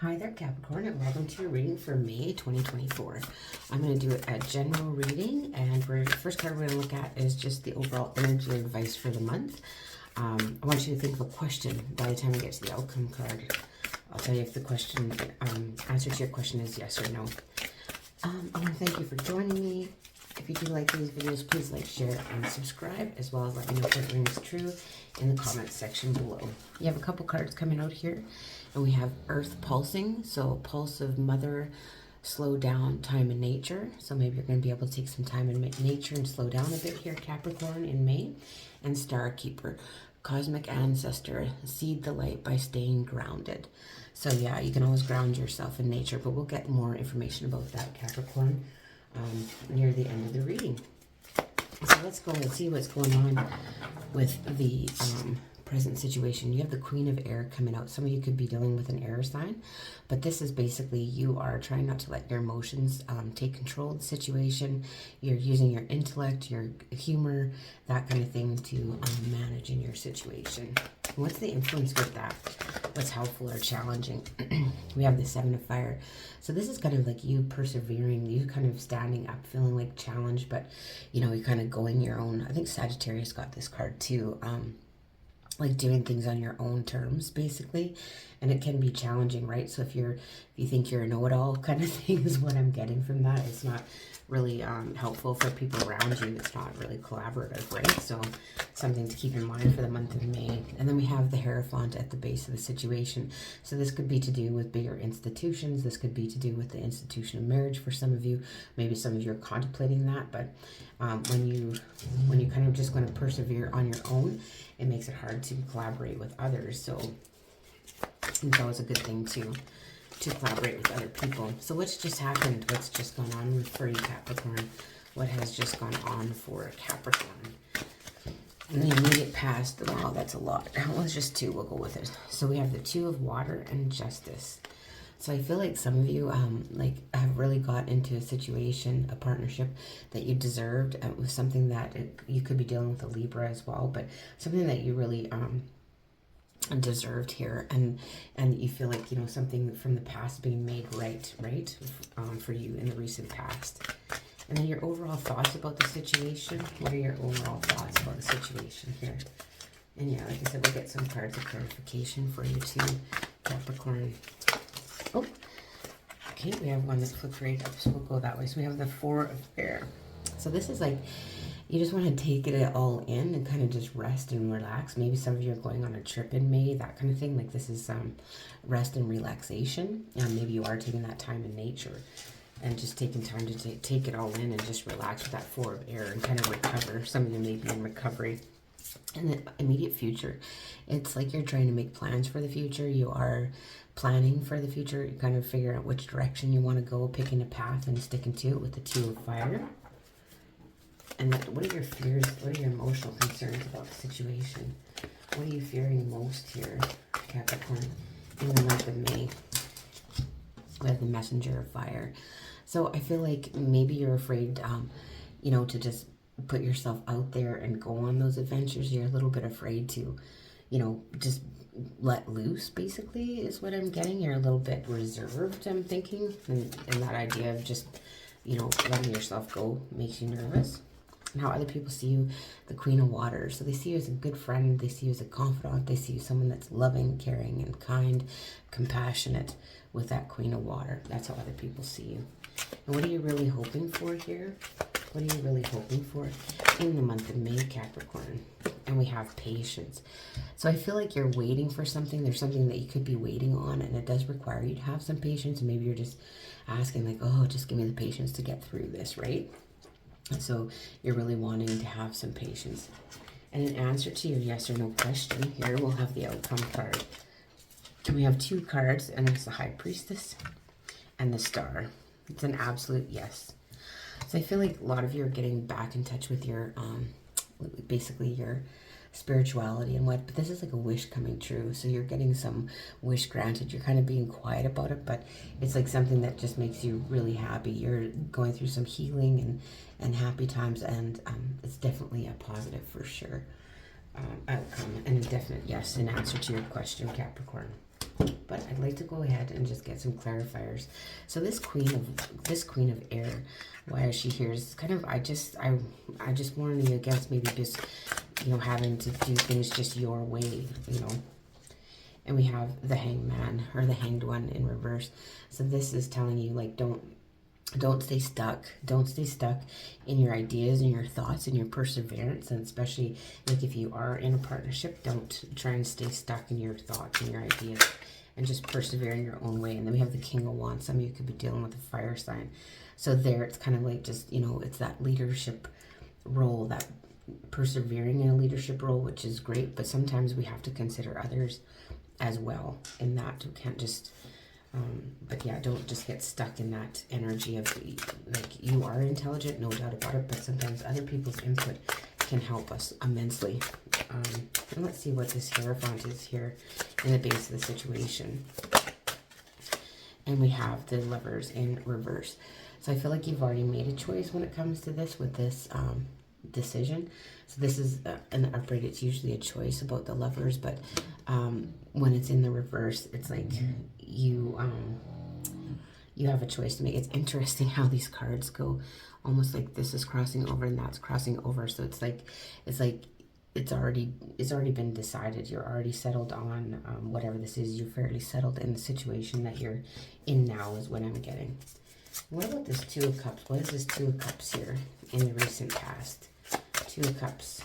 Hi there, Capricorn, and welcome to your reading for May 2024. I'm going to do a general reading, and the first card we're going to look at is just the overall energy advice for the month. I want you to think of a question by the time we get to the outcome card. I'll tell you if the question, answer to your question is yes or no. I want to thank you for joining me. If you do like these videos, please like, share, and subscribe, as well as let me know if it rings true in the comments section below. You have a couple cards coming out here, and we have Earth pulsing, so pulse of mother, slow down, time in nature. So maybe you're going to be able to take some time in nature and slow down a bit here, Capricorn, in May. And Star Keeper, cosmic ancestor, seed the light by staying grounded. So yeah, you can always ground yourself in nature, but we'll get more information about that, Capricorn, near the end of the reading. So let's go and see what's going on with the present situation. You have the Queen of Air coming out. Some of you could be dealing with an air sign, but this is basically you are trying not to let your emotions take control of the situation. You're using your intellect, your humor, that kind of thing to manage in your situation. What's the influence with that? What's helpful or challenging? We have the Seven of Fire. So this is kind of like you persevering, you kind of standing up, feeling like challenged, but you know, you're kind of going your own. I think Sagittarius got this card too. Like doing things on your own terms, basically, and it can be challenging, right? So if you think you're a know-it-all kind of thing is what I'm getting from that. It's not really helpful for people around you. It's not really collaborative, right? So something to keep in mind for the month of May. And then we have the Hierophant at the base of the situation. So this could be to do with bigger institutions. This could be to do with the institution of marriage for some of you. Maybe some of you are contemplating that, but when you kind of just going to persevere on your own, it makes it hard to collaborate with others. So it's always a good thing to collaborate with other people. So what's just happened? What's just gone on for you, Capricorn? What has just gone on for Capricorn? In the immediate past, wow, that's a lot. Well, it's just two. We'll go with it. So we have the Two of Water and Justice. So I feel like some of you have really got into a situation, a partnership that you deserved. It was something that you could be dealing with a Libra as well, but something that you really deserved here, and you feel like, you know, something from the past being made right for you in the recent past. And then your overall thoughts about the situation. What are your overall thoughts about the situation here? And yeah, like I said, we'll get some cards of clarification for you too, Capricorn. Oh, okay, we have one that flipped right up, so we'll go that way. So we have the Four of Air. So this is like, you just want to take it all in and kind of just rest and relax. Maybe some of you are going on a trip in May, that kind of thing. Like this is rest and relaxation. And maybe you are taking that time in nature and just taking time to take it all in and just relax with that Four of Air and kind of recover. Some of you may be in recovery. In the immediate future, it's like you're trying to make plans for the future. You are planning for the future. You kind of figure out which direction you want to go, picking a path and sticking to it with the Two of Fire. And what are your fears? What are your emotional concerns about the situation? What are you fearing most here, Capricorn, in the month of May? We have the Messenger of Fire. So I feel like maybe you're afraid, you know, to just put yourself out there and go on those adventures. You're a little bit afraid to, you know, just let loose, basically, is what I'm getting. You're a little bit reserved, I'm thinking. And that idea of just, you know, letting yourself go makes you nervous. And how other people see you, the Queen of Water. So they see you as a good friend. They see you as a confidant. They see you someone that's loving, caring, and kind, compassionate with that Queen of Water. That's how other people see you. And what are you really hoping for here? What are you really hoping for in the month of May, Capricorn? And we have patience. So I feel like you're waiting for something. There's something that you could be waiting on, and it does require you to have some patience. And maybe you're just asking like, oh, just give me the patience to get through this, right? So you're really wanting to have some patience. And in answer to your yes or no question, here we'll have the outcome card. And we have two cards, and it's the High Priestess and the Star. It's an absolute yes. So I feel like a lot of you are getting back in touch with your, basically your spirituality and what, but this is like a wish coming true. So you're getting some wish granted. You're kind of being quiet about it, but it's like something that just makes you really happy. You're going through some healing and happy times, and it's definitely a positive for sure outcome, and a definite yes in answer to your question, Capricorn. But I'd like to go ahead and just get some clarifiers. So this queen of air, why is she here? Is kind of, I just warn you against maybe just, you know, having to do things just your way, you know. And we have the hangman, or the hanged one in reverse. So this is telling you, like, don't stay stuck. Don't stay stuck in your ideas and your thoughts and your perseverance. And especially, like, if you are in a partnership, don't try and stay stuck in your thoughts and your ideas, and just persevere in your own way. And then we have the King of Wands. Some of you could be dealing with a fire sign. So there, it's kind of like just, you know, it's that leadership role, that persevering in a leadership role, which is great. But sometimes we have to consider others as well in that. We can't just, but yeah, don't just get stuck in that energy of, like, you are intelligent, no doubt about it, but sometimes other people's input can help us immensely. And let's see what this Hierophant is here in the base of the situation. And we have the Lovers in reverse. So I feel like you've already made a choice when it comes to this, with this decision. So this is an upright, it's usually a choice about the Lovers, but when it's in the reverse, it's like you have a choice to make. It's interesting how these cards go, almost like this is crossing over and that's crossing over. So it's like it's already been decided. You're already settled on whatever this is. You're fairly settled in the situation that you're in now, is what I'm getting. What about this Two of Cups? What is this Two of Cups here in the recent past? Two of Cups.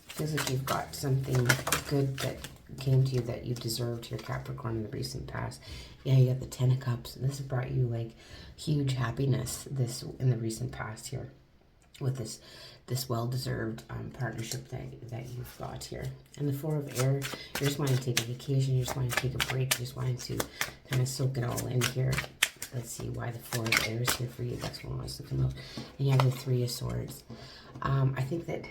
Feels like you've got something good that came to you that you deserved here, Capricorn, in the recent past. Yeah, you got the Ten of Cups. This has brought you, like, huge happiness this in the recent past here, with this well-deserved partnership that you've got here. And the Four of Air, you're just wanting to take a vacation, you just want to take a break, you just wanting to kind of soak it all in here. Let's see why the Four of Air is here for you. That's what wants to come out. And you have the Three of Swords. I think that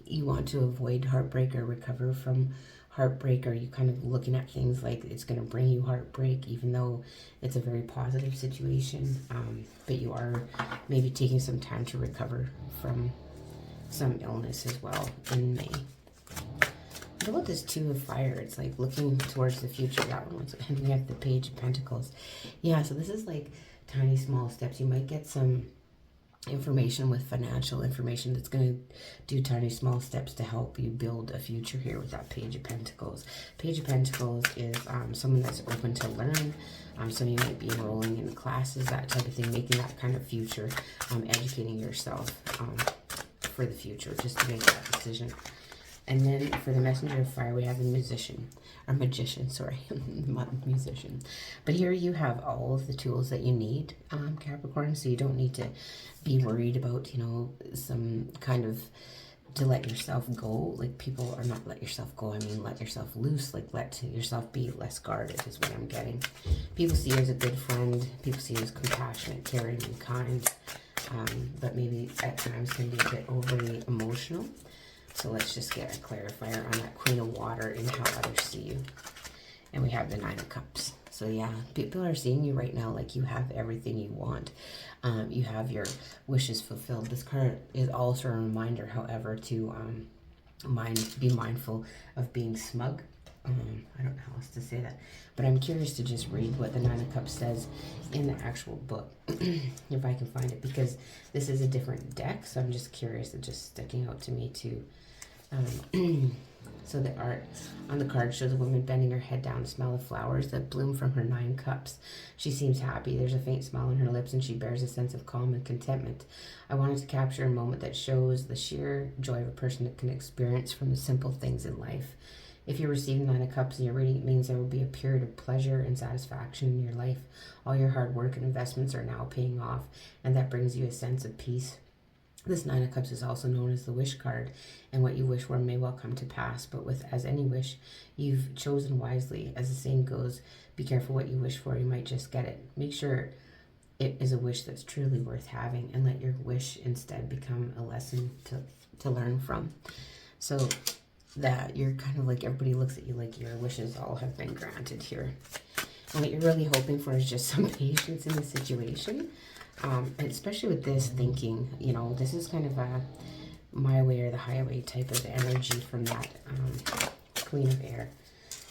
you want to avoid heartbreak or recover from heartbreak, or you kind of looking at things like it's going to bring you heartbreak, even though it's a very positive situation. But you are maybe taking some time to recover from some illness as well in May. What about this Two of Fire? It's like looking towards the future. That one, and we have the Page of Pentacles. Yeah, so this is like tiny, small steps. You might get some information with financial information that's going to do tiny, small steps to help you build a future here with that Page of Pentacles. Page of Pentacles is someone that's open to learn. Some of you might be enrolling in classes, that type of thing, making that kind of future, educating yourself for the future, just to make that decision. And then for the Messenger of Fire, we have the Magician, sorry, not musician. But here you have all of the tools that you need, Capricorn, so you don't need to be worried about, you know, some kind of, to let yourself go. Like, people are not let yourself go, I mean let yourself loose, like let yourself be less guarded is what I'm getting. People see you as a good friend, people see you as compassionate, caring, and kind, but maybe at times can be a bit overly emotional. So let's just get a clarifier on that Queen of Water and how others see you. And we have the Nine of Cups. So yeah, people are seeing you right now like you have everything you want. You have your wishes fulfilled. This card is also a reminder, however, to be mindful of being smug. I don't know how else to say that. But I'm curious to just read what the Nine of Cups says in the actual book, if I can find it, because this is a different deck. So I'm just curious. It's just sticking out to me too. So the art on the card shows a woman bending her head down to smell the flowers that bloom from her 9 cups. She seems happy. There's a faint smile on her lips, and she bears a sense of calm and contentment. I wanted to capture a moment that shows the sheer joy of a person that can experience from the simple things in life. If you're receiving 9 of Cups in your reading, it means there will be a period of pleasure and satisfaction in your life. All your hard work and investments are now paying off, and that brings you a sense of peace. This 9 of Cups is also known as the wish card, and what you wish for may well come to pass, but with as any wish, you've chosen wisely. As the saying goes, be careful what you wish for, you might just get it. Make sure it is a wish that's truly worth having, and let your wish instead become a lesson to learn from. So that you're kind of like, everybody looks at you like your wishes all have been granted here. And what you're really hoping for is just some patience in the situation. And especially with this thinking, you know, this is kind of a my way or the highway type of energy from that Queen of Air.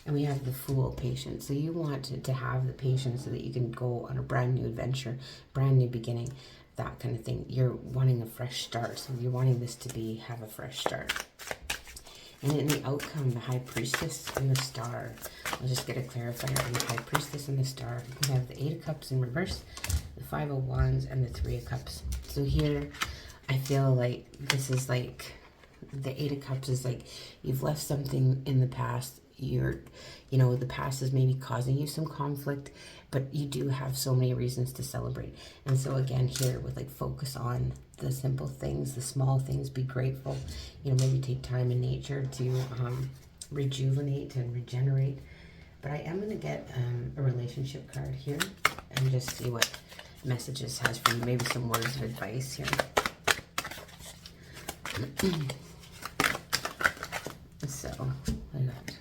And we have the Fool, patience. So you want to have the patience so that you can go on a brand new adventure, brand new beginning, that kind of thing. You're wanting a fresh start. So you're wanting this to have a fresh start. And in the outcome, the High Priestess and the Star. I'll just get a clarifier on the High Priestess and the Star. We have the Eight of Cups in reverse, the Five of Wands, and the Three of Cups. So here, I feel like this is like, the Eight of Cups is like, you've left something in the past. The past is maybe causing you some conflict, but you do have so many reasons to celebrate. And so again, here with like, focus on the simple things, the small things, be grateful, maybe take time in nature to rejuvenate and regenerate. But I am going to get a relationship card here and just see what messages has for you, maybe some words of advice here. So, I got.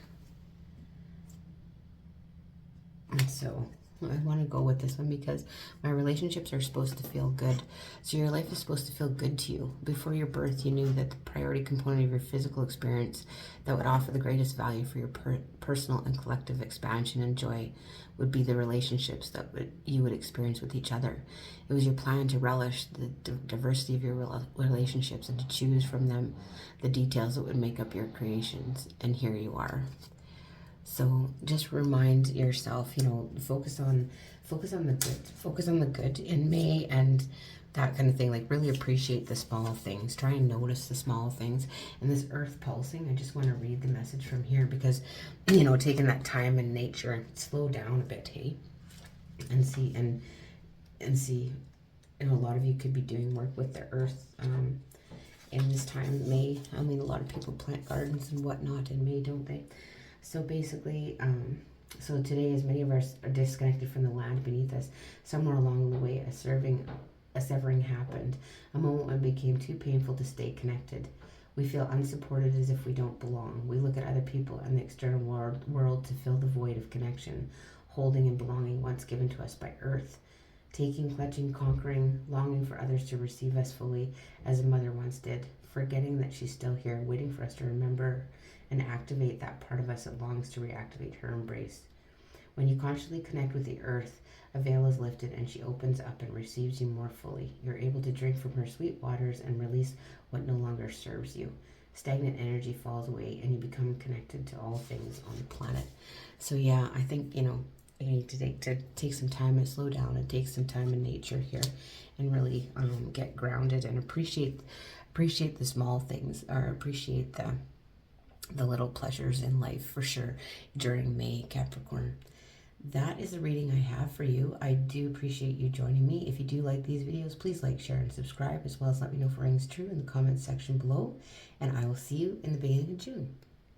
And so, I want to go with this one because my relationships are supposed to feel good. So your life is supposed to feel good to you. Before your birth, you knew that the priority component of your physical experience that would offer the greatest value for your personal and collective expansion and joy would be the relationships that you would experience with each other. It was your plan to relish the diversity of your relationships and to choose from them the details that would make up your creations. And here you are. So just remind yourself, focus on the good. Focus on the good in May and that kind of thing. Like, really appreciate the small things. Try and notice the small things. And this earth pulsing, I just want to read the message from here because, taking that time in nature, slow down a bit, hey? And see, a lot of you could be doing work with the earth in this time, May. I mean, a lot of people plant gardens and whatnot in May, don't they? So basically, so today, as many of us are disconnected from the land beneath us, somewhere along the way, a severing happened, a moment when it became too painful to stay connected. We feel unsupported, as if we don't belong. We look at other people and the external world to fill the void of connection, holding and belonging once given to us by Earth. Taking, clutching, conquering, longing for others to receive us fully, as a mother once did, forgetting that she's still here, waiting for us to remember and activate that part of us that longs to reactivate her embrace. When you consciously connect with the earth, a veil is lifted and she opens up and receives you more fully. You're able to drink from her sweet waters and release what no longer serves you. Stagnant energy falls away and you become connected to all things on the planet. So yeah, I think, you need to take some time and slow down and take some time in nature here and really get grounded and appreciate the small things, or appreciate the little pleasures in life for sure during May, Capricorn. That is the reading I have for you. I do appreciate you joining me. If you do like these videos, please like, share, and subscribe, as well as let me know if it rings true in the comments section below. And I will see you in the beginning of June.